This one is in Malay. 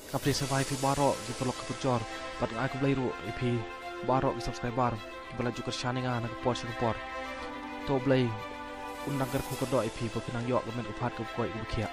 Kapri survive baro di pelok kepecor. Pat ngai aku beliru IP baro di subscriber. Bela juga shaninga nak por singapore. To beli undang kerku kedua IP berkenang yok kemen upat ke koi bukia.